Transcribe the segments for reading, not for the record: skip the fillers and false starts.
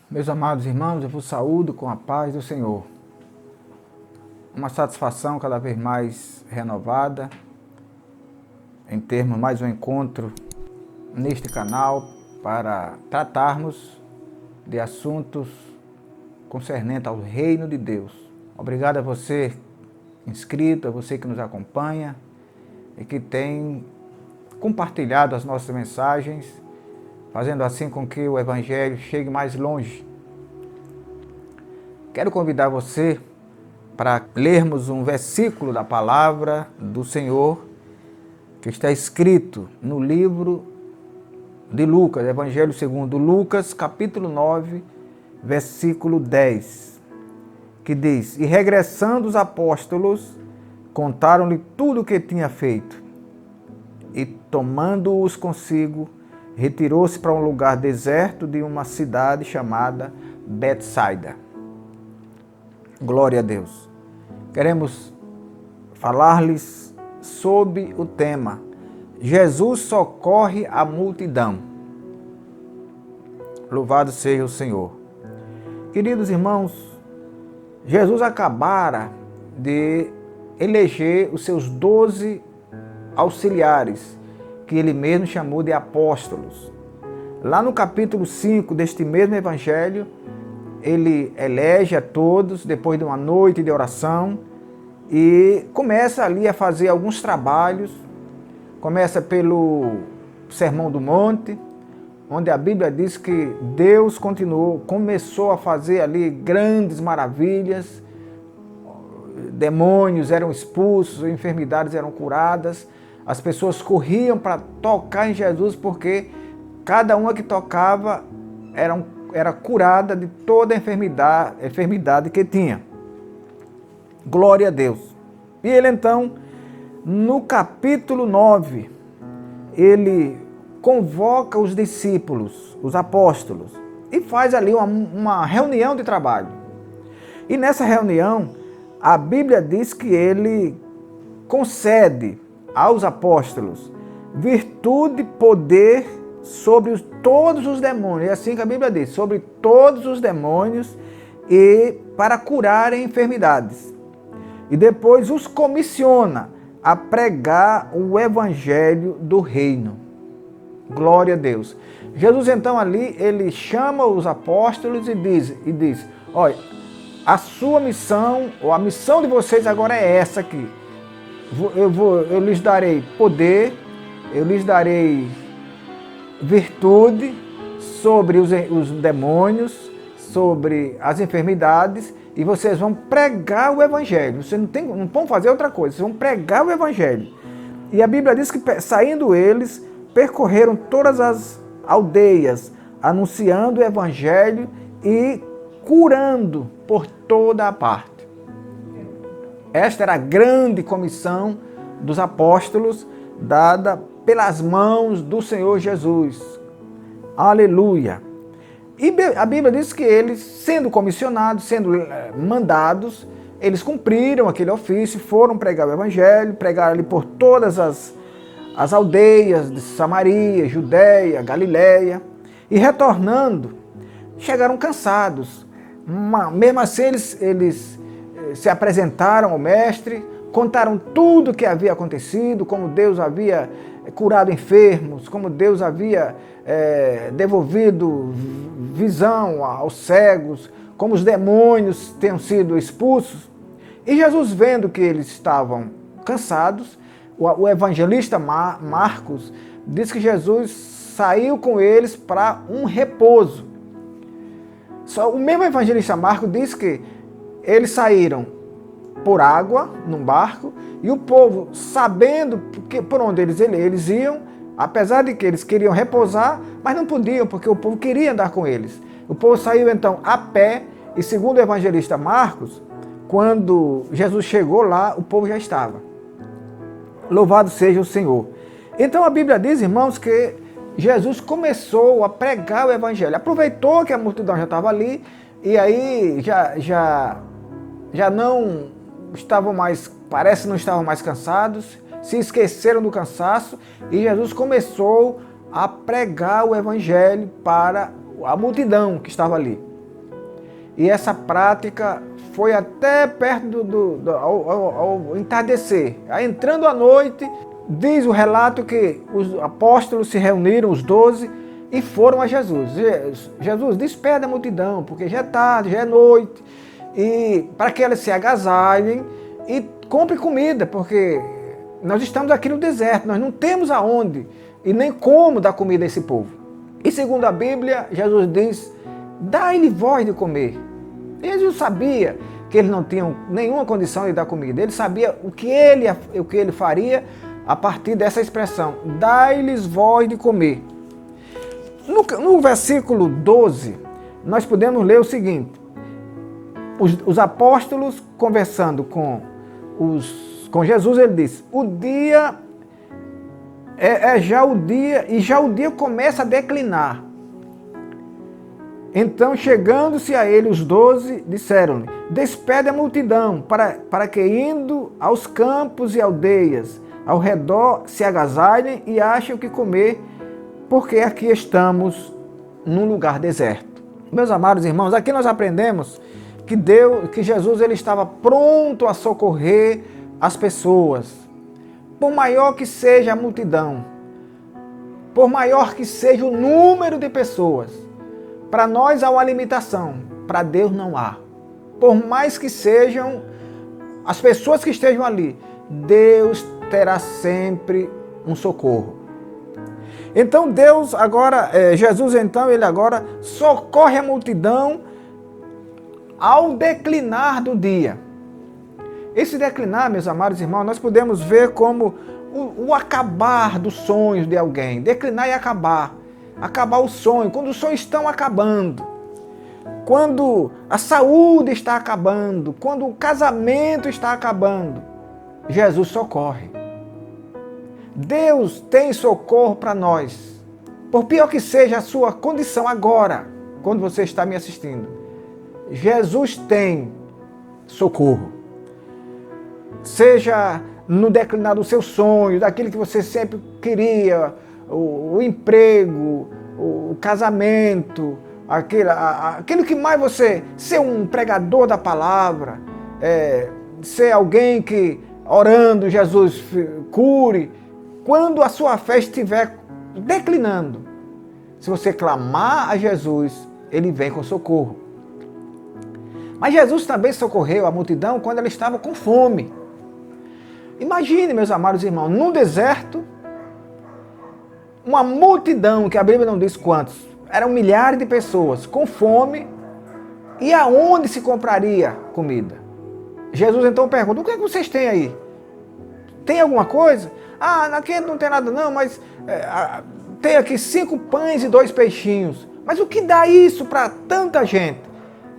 Meus amados irmãos, eu vos saúdo com a paz do Senhor. Uma satisfação cada vez mais renovada em termos mais um encontro neste canal para tratarmos de assuntos concernentes ao reino de Deus. Obrigado a você inscrito, a você que nos acompanha e que tem compartilhado as nossas mensagens, fazendo assim com que o Evangelho chegue mais longe. Quero convidar você para lermos um versículo da palavra do Senhor que está escrito no livro de Lucas, Evangelho segundo Lucas, capítulo 9, versículo 10, que diz: E regressando os apóstolos, contaram-lhe tudo o que tinha feito, e tomando-os consigo, retirou-se para um lugar deserto de uma cidade chamada Betsaida. Glória a Deus. Queremos falar-lhes sobre o tema: Jesus socorre a multidão. Louvado seja o Senhor. Queridos irmãos, Jesus acabara de eleger os seus 12 auxiliares, que ele mesmo chamou de apóstolos. Lá no capítulo 5 deste mesmo evangelho, ele elege a todos depois de uma noite de oração e começa ali a fazer alguns trabalhos. Começa pelo Sermão do Monte, onde a Bíblia diz que Deus começou a fazer ali grandes maravilhas, demônios eram expulsos, enfermidades eram curadas, as pessoas corriam para tocar em Jesus porque cada uma que tocava era curada de toda a enfermidade que tinha. Glória a Deus. E ele então, no capítulo 9, ele convoca os discípulos, os apóstolos, e faz ali uma reunião de trabalho. E nessa reunião, a Bíblia diz que ele concede aos apóstolos virtude e poder sobre todos os demônios. É assim que a Bíblia diz, sobre todos os demônios e para curarem enfermidades. E depois os comissiona a pregar o evangelho do reino. Glória a Deus. Jesus então ali, ele chama os apóstolos e diz, olha, a sua missão, ou a missão de vocês agora é essa aqui. Eu lhes darei poder, eu lhes darei virtude sobre os demônios, sobre as enfermidades, e vocês vão pregar o evangelho. Vocês não vão fazer outra coisa, vocês vão pregar o evangelho. E a Bíblia diz que saindo eles, percorreram todas as aldeias, anunciando o evangelho e curando por toda a parte. Esta era a grande comissão dos apóstolos, dada pelas mãos do Senhor Jesus. Aleluia! E a Bíblia diz que eles, sendo comissionados, sendo mandados, eles cumpriram aquele ofício, foram pregar o evangelho, pregaram ali por todas as aldeias de Samaria, Judéia, Galiléia, e retornando, chegaram cansados. Mesmo assim, eles se apresentaram ao mestre, contaram tudo o que havia acontecido, como Deus havia curado enfermos, como Deus havia devolvido visão aos cegos, como os demônios tinham sido expulsos. E Jesus, vendo que eles estavam cansados, o evangelista Marcos diz que Jesus saiu com eles para um repouso. O mesmo evangelista Marcos diz que eles saíram por água, num barco, e o povo, sabendo por onde eles iam, apesar de que eles queriam repousar, mas não podiam, porque o povo queria andar com eles. O povo saiu então a pé, e segundo o evangelista Marcos, quando Jesus chegou lá, o povo já estava. Louvado seja o Senhor. Então a Bíblia diz, irmãos, que Jesus começou a pregar o evangelho. Aproveitou que a multidão já estava ali, e aí já não estavam mais, parece que não estavam mais cansados, se esqueceram do cansaço, e Jesus começou a pregar o evangelho para a multidão que estava ali. E essa prática foi até perto ao entardecer. Aí, entrando à noite, diz o relato que os apóstolos se reuniram, os 12, e foram a Jesus. Jesus, despede a multidão, porque já é tarde, já é noite, e para que eles se agasalhem e comprem comida, porque nós estamos aqui no deserto, nós não temos aonde e nem como dar comida a esse povo. E segundo a Bíblia, Jesus diz, dai-lhe vós de comer. Jesus sabia que eles não tinham nenhuma condição de dar comida, ele sabia o que ele faria a partir dessa expressão, dai-lhes vós de comer. No versículo 12, nós podemos ler o seguinte, os apóstolos conversando com Jesus, ele disse, o dia já o dia, e já o dia começa a declinar. Então, chegando-se a ele os 12, disseram-lhe, despede a multidão, para que indo aos campos e aldeias, ao redor, se agasalhem e achem o que comer, porque aqui estamos num lugar deserto. Meus amados irmãos, aqui nós aprendemos que Jesus ele estava pronto a socorrer as pessoas, por maior que seja a multidão, por maior que seja o número de pessoas. Para nós há uma limitação, para Deus não há. Por mais que sejam as pessoas que estejam ali, Deus terá sempre um socorro. Então Deus agora, Jesus então, ele agora socorre a multidão ao declinar do dia. Esse declinar, meus amados irmãos, nós podemos ver como o acabar dos sonhos de alguém. Declinar e acabar. Acabar o sonho, quando os sonhos estão acabando. Quando a saúde está acabando. Quando o casamento está acabando. Jesus socorre. Deus tem socorro para nós. Por pior que seja a sua condição agora, quando você está me assistindo, Jesus tem socorro. Seja no declinar do seu sonho, daquilo que você sempre queria, o emprego, o casamento, aquilo que mais você... Ser um pregador da palavra, ser alguém que, orando, Jesus cure. Quando a sua fé estiver declinando, se você clamar a Jesus, ele vem com socorro. Mas Jesus também socorreu a multidão quando ela estava com fome. Imagine, meus amados irmãos, num deserto, uma multidão, que a Bíblia não diz quantos, eram milhares de pessoas com fome, e aonde se compraria comida? Jesus então pergunta, o que é que vocês têm aí? Tem alguma coisa? Aqui não tem nada não, mas tem aqui 5 pães e 2 peixinhos. Mas o que dá isso para tanta gente?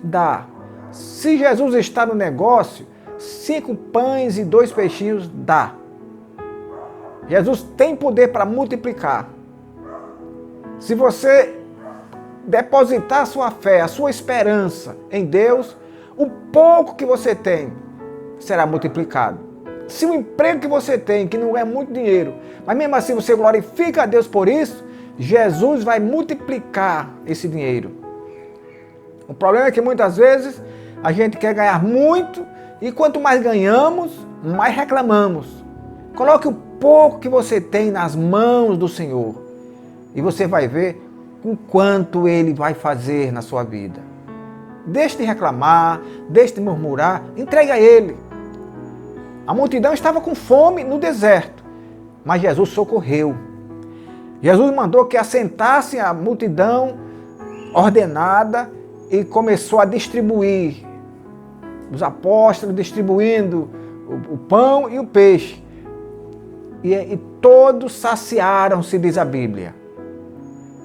Dá. Se Jesus está no negócio, 5 pães e 2 peixinhos dá. Jesus tem poder para multiplicar. Se você depositar a sua fé, a sua esperança em Deus, o pouco que você tem será multiplicado. Se o emprego que você tem, que não é muito dinheiro, mas mesmo assim você glorifica a Deus por isso, Jesus vai multiplicar esse dinheiro. O problema é que muitas vezes a gente quer ganhar muito e quanto mais ganhamos, mais reclamamos. Coloque o pouco que você tem nas mãos do Senhor e você vai ver o quanto Ele vai fazer na sua vida. Deixe de reclamar, deixe de murmurar, entregue a Ele. A multidão estava com fome no deserto, mas Jesus socorreu. Jesus mandou que assentassem a multidão ordenada e começou a distribuir. Os apóstolos distribuindo o pão e o peixe. E todos saciaram-se, diz a Bíblia.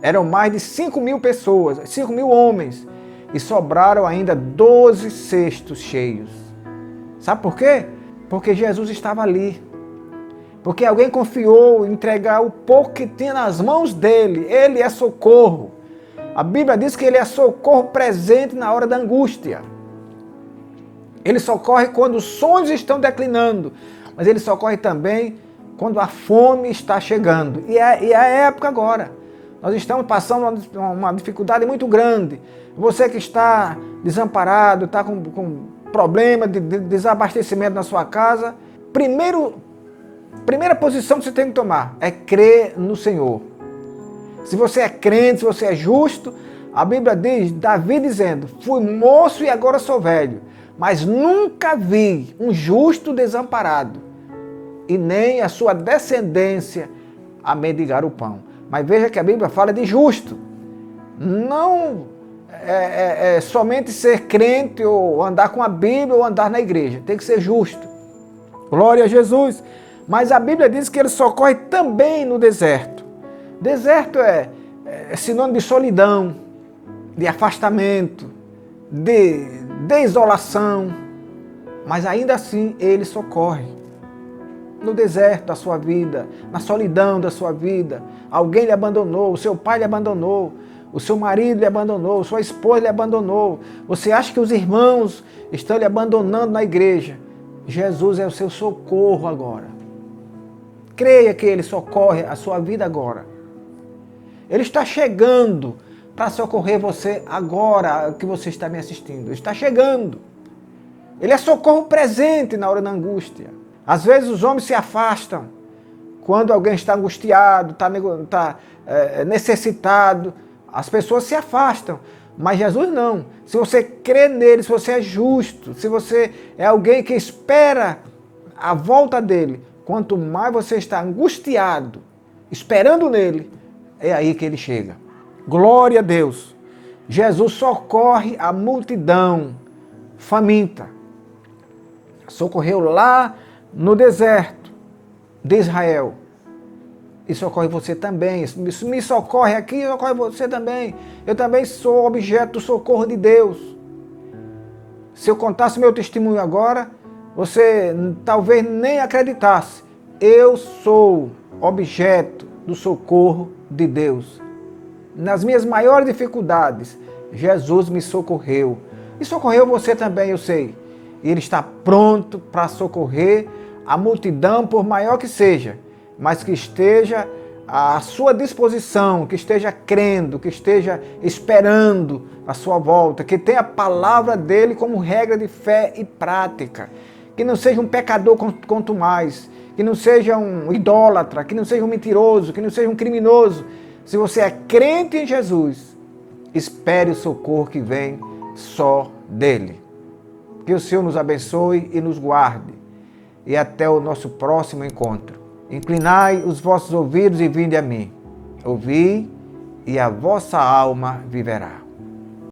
Eram mais de 5.000 pessoas, 5.000 homens. E sobraram ainda 12 cestos cheios. Sabe por quê? Porque Jesus estava ali. Porque alguém confiou em entregar o pouco que tinha nas mãos dele. Ele é socorro. A Bíblia diz que ele é socorro presente na hora da angústia. Ele socorre quando os sonhos estão declinando. Mas ele socorre também quando a fome está chegando. E é a época agora. Nós estamos passando uma dificuldade muito grande. Você que está desamparado, está com problema de desabastecimento na sua casa, primeira posição que você tem que tomar é crer no Senhor. Se você é crente, se você é justo, a Bíblia diz, Davi dizendo, fui moço e agora sou velho, mas nunca vi um justo desamparado e nem a sua descendência a mendigar o pão. Mas veja que a Bíblia fala de justo. Não somente ser crente ou andar com a Bíblia ou andar na igreja. Tem que ser justo. Glória a Jesus. Mas a Bíblia diz que ele socorre também no deserto. Deserto é sinônimo de solidão, de afastamento, de isolação. Mas ainda assim ele socorre. No deserto da sua vida, na solidão da sua vida, alguém lhe abandonou, o seu pai lhe abandonou, o seu marido lhe abandonou, sua esposa lhe abandonou. Você acha que os irmãos estão lhe abandonando na igreja? Jesus é o seu socorro agora. Creia que Ele socorre a sua vida agora. Ele está chegando para socorrer você agora que você está me assistindo. Ele está chegando. Ele é socorro presente na hora da angústia. Às vezes os homens se afastam quando alguém está angustiado, está necessitado. As pessoas se afastam, mas Jesus não. Se você crê nele, se você é justo, se você é alguém que espera a volta dele, quanto mais você está angustiado, esperando nele, é aí que ele chega. Glória a Deus. Jesus socorre a multidão faminta. Socorreu lá no deserto de Israel. E socorre você também. Isso me socorre aqui, socorre você também. Eu também sou objeto do socorro de Deus. Se eu contasse meu testemunho agora, você talvez nem acreditasse. Eu sou objeto do socorro de Deus. Nas minhas maiores dificuldades, Jesus me socorreu. E socorreu você também, eu sei. E Ele está pronto para socorrer a multidão, por maior que seja, mas que esteja à sua disposição, que esteja crendo, que esteja esperando a sua volta, que tenha a palavra dele como regra de fé e prática, que não seja um pecador quanto mais, que não seja um idólatra, que não seja um mentiroso, que não seja um criminoso. Se você é crente em Jesus, espere o socorro que vem só dele. Que o Senhor nos abençoe e nos guarde. E até o nosso próximo encontro. Inclinai os vossos ouvidos e vinde a mim. Ouvi, e a vossa alma viverá.